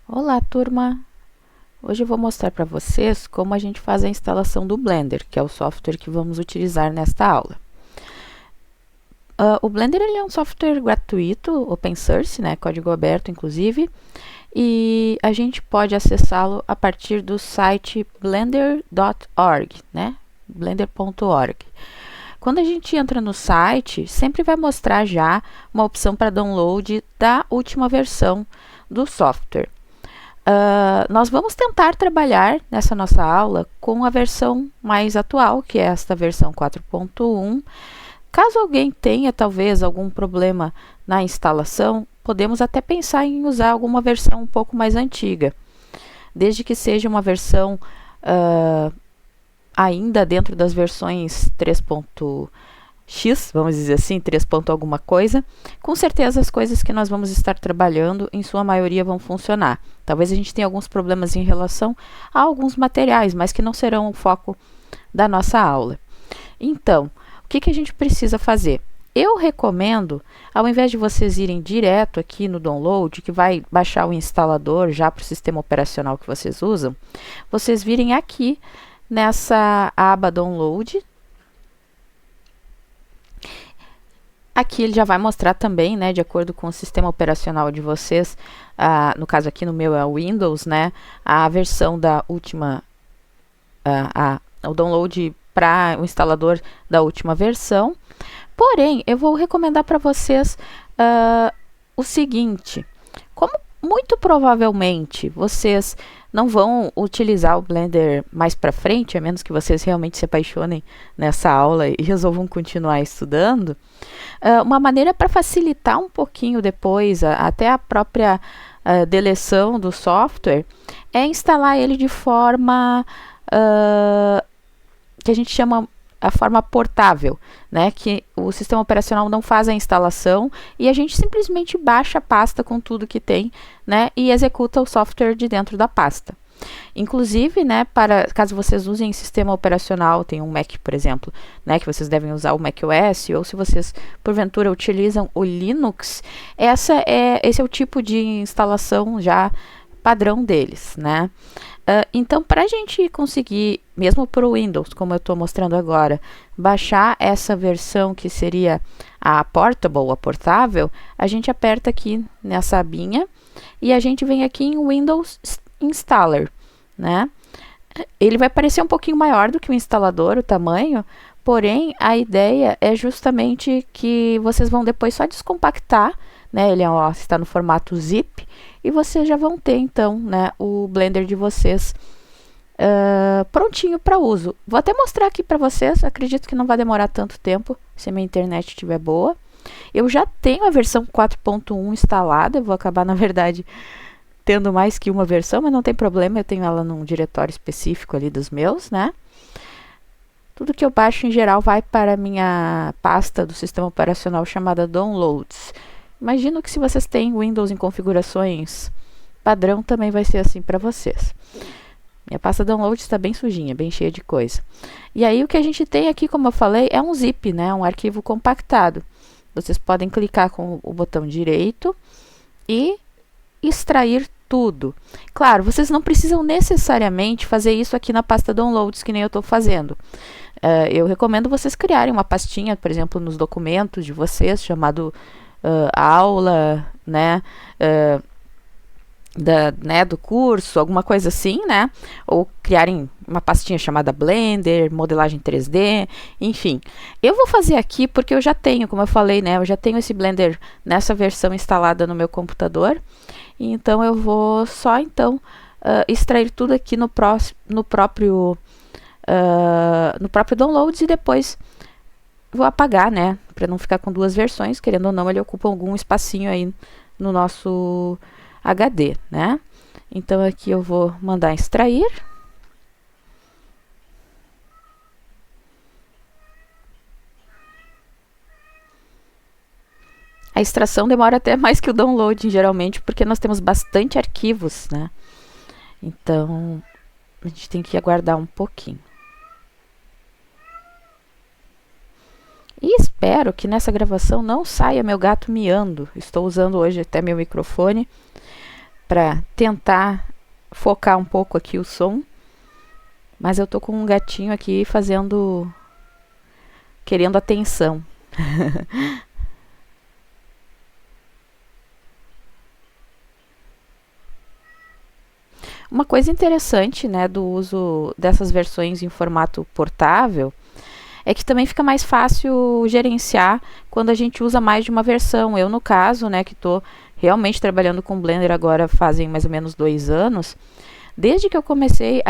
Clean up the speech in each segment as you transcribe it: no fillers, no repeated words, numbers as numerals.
Olá, turma! Hoje eu vou mostrar para vocês como a gente faz a instalação do Blender, que é o software que vamos utilizar nesta aula. O Blender ele é um software gratuito, open source, né, código aberto inclusive, e a gente pode acessá-lo a partir do site blender.org, né, blender.org. Quando a gente entra no site, sempre vai mostrar já uma opção para download da última versão do software. Nós vamos tentar trabalhar nessa nossa aula com a versão mais atual, que é esta versão 4.1. Caso alguém tenha talvez algum problema na instalação, podemos até pensar em usar alguma versão um pouco mais antiga, desde que seja uma versão ainda dentro das versões 3.x, vamos dizer assim, 3. Alguma coisa. Com certeza as coisas que nós vamos estar trabalhando, em sua maioria, vão funcionar. Talvez a gente tenha alguns problemas em relação a alguns materiais, mas que não serão o foco da nossa aula. Então, o que a gente precisa fazer? Eu recomendo, ao invés de vocês irem direto aqui no download, que vai baixar o instalador já para o sistema operacional que vocês usam, vocês virem aqui nessa aba download. Aqui ele já vai mostrar também, né, de acordo com o sistema operacional de vocês, no caso aqui no meu é o Windows, né, a versão da última, o download para o instalador da última versão. Porém, eu vou recomendar para vocês o seguinte: como muito provavelmente vocês não vão utilizar o Blender mais para frente, a menos que vocês realmente se apaixonem nessa aula e resolvam continuar estudando, uma maneira para facilitar um pouquinho depois, até a própria deleção do software, é instalar ele de forma que a gente chama a forma portável, né, que o sistema operacional não faz a instalação e a gente simplesmente baixa a pasta com tudo que tem, né, e executa o software de dentro da pasta. Inclusive, né, para caso vocês usem sistema operacional, tem um Mac, por exemplo, né, que vocês devem usar o macOS, ou se vocês porventura utilizam o Linux, esse é o tipo de instalação já padrão deles, né? Então, para a gente conseguir, mesmo para o Windows, como eu estou mostrando agora, baixar essa versão que seria a Portable, a portável, a gente aperta aqui nessa abinha e a gente vem aqui em Windows Installer, né? Ele vai parecer um pouquinho maior do que o instalador, o tamanho, porém a ideia é justamente que vocês vão depois só descompactar, né? Ele está no formato zip e vocês já vão ter então, né, o Blender de vocês prontinho para uso. Vou até mostrar aqui para vocês, acredito que não vai demorar tanto tempo se a minha internet estiver boa. Eu já tenho a versão 4.1 instalada, eu vou acabar na verdade tendo mais que uma versão, mas não tem problema, eu tenho ela num diretório específico ali dos meus, né? Tudo que eu baixo em geral vai para a minha pasta do sistema operacional chamada Downloads. Imagino que se vocês têm Windows em configurações padrão, também vai ser assim para vocês. Minha pasta Downloads está bem sujinha, bem cheia de coisa. E aí o que a gente tem aqui, como eu falei, é um zip, né? Um arquivo compactado. Vocês podem clicar com o botão direito e extrair tudo. Claro, vocês não precisam necessariamente fazer isso aqui na pasta Downloads, que nem eu estou fazendo. Eu recomendo vocês criarem uma pastinha, por exemplo, nos documentos de vocês, chamado aula, né, do curso, alguma coisa assim, né, ou criarem uma pastinha chamada Blender, modelagem 3D, enfim. Eu vou fazer aqui porque eu já tenho, como eu falei, né, eu já tenho esse Blender nessa versão instalada no meu computador, então eu vou só então extrair tudo aqui no próprio Downloads e depois vou apagar, né, para não ficar com duas versões, querendo ou não, ele ocupa algum espacinho aí no nosso HD, né? Então aqui eu vou mandar extrair. A extração demora até mais que o download, geralmente, porque nós temos bastante arquivos, né? Então a gente tem que aguardar um pouquinho. E espero que nessa gravação não saia meu gato miando. Estou usando hoje até meu microfone para tentar focar um pouco aqui o som, mas eu tô com um gatinho aqui querendo atenção. Uma coisa interessante, né, do uso dessas versões em formato portável é que também fica mais fácil gerenciar quando a gente usa mais de uma versão. Eu, no caso, né, que estou realmente trabalhando com Blender agora fazem mais ou menos 2 anos, desde que eu comecei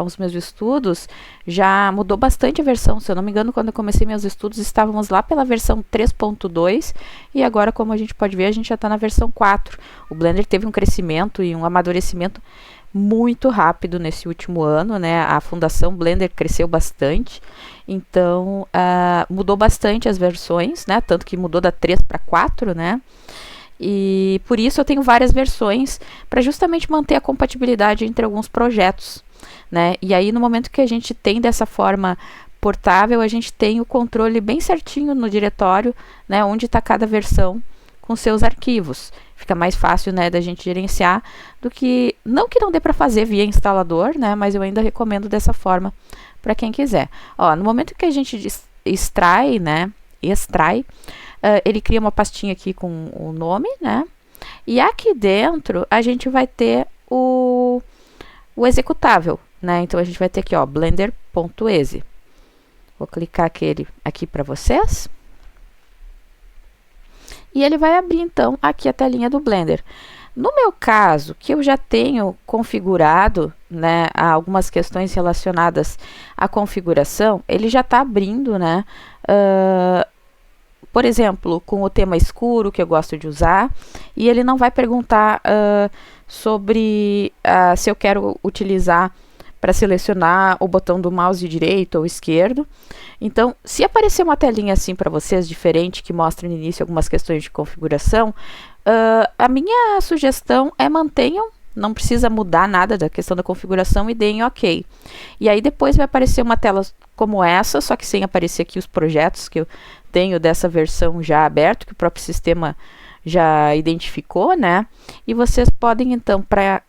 os meus estudos, já mudou bastante a versão. Se eu não me engano, quando eu comecei meus estudos, estávamos lá pela versão 3.2 e agora, como a gente pode ver, a gente já está na versão 4. O Blender teve um crescimento e um amadurecimento muito rápido nesse último ano, né? A Fundação Blender cresceu bastante, então mudou bastante as versões, né? Tanto que mudou da 3 para 4, né? E por isso eu tenho várias versões para justamente manter a compatibilidade entre alguns projetos, né? E aí no momento que a gente tem dessa forma portável, a gente tem o controle bem certinho no diretório, né? Onde está cada versão com seus arquivos. Fica mais fácil, né, da gente gerenciar do que não dê para fazer via instalador, né? Mas eu ainda recomendo dessa forma para quem quiser. Ó, no momento que a gente extrai, né? Ele cria uma pastinha aqui com o nome, né? E aqui dentro a gente vai ter o executável, né? Então a gente vai ter aqui, ó, blender.exe. Vou clicar aqui para vocês. E ele vai abrir então aqui a telinha do Blender. No meu caso, que eu já tenho configurado, né, algumas questões relacionadas à configuração, ele já está abrindo, né? Por exemplo, com o tema escuro que eu gosto de usar, e ele não vai perguntar sobre se eu quero utilizar para selecionar o botão do mouse direito ou esquerdo. Então, se aparecer uma telinha assim para vocês, diferente, que mostra no início algumas questões de configuração, a minha sugestão é mantenham, não precisa mudar nada da questão da configuração e deem OK. E aí depois vai aparecer uma tela como essa, só que sem aparecer aqui os projetos que eu tenho dessa versão já aberto, que o próprio sistema já identificou, né? E vocês podem então, para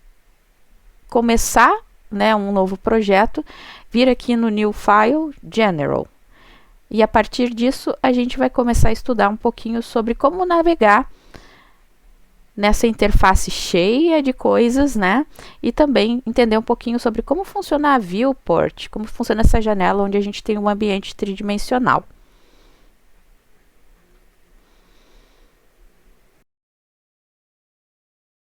começar, né, um novo projeto, vir aqui no New File, General. E a partir disso, a gente vai começar a estudar um pouquinho sobre como navegar nessa interface cheia de coisas, né? E também entender um pouquinho sobre como funciona a Viewport, como funciona essa janela onde a gente tem um ambiente tridimensional.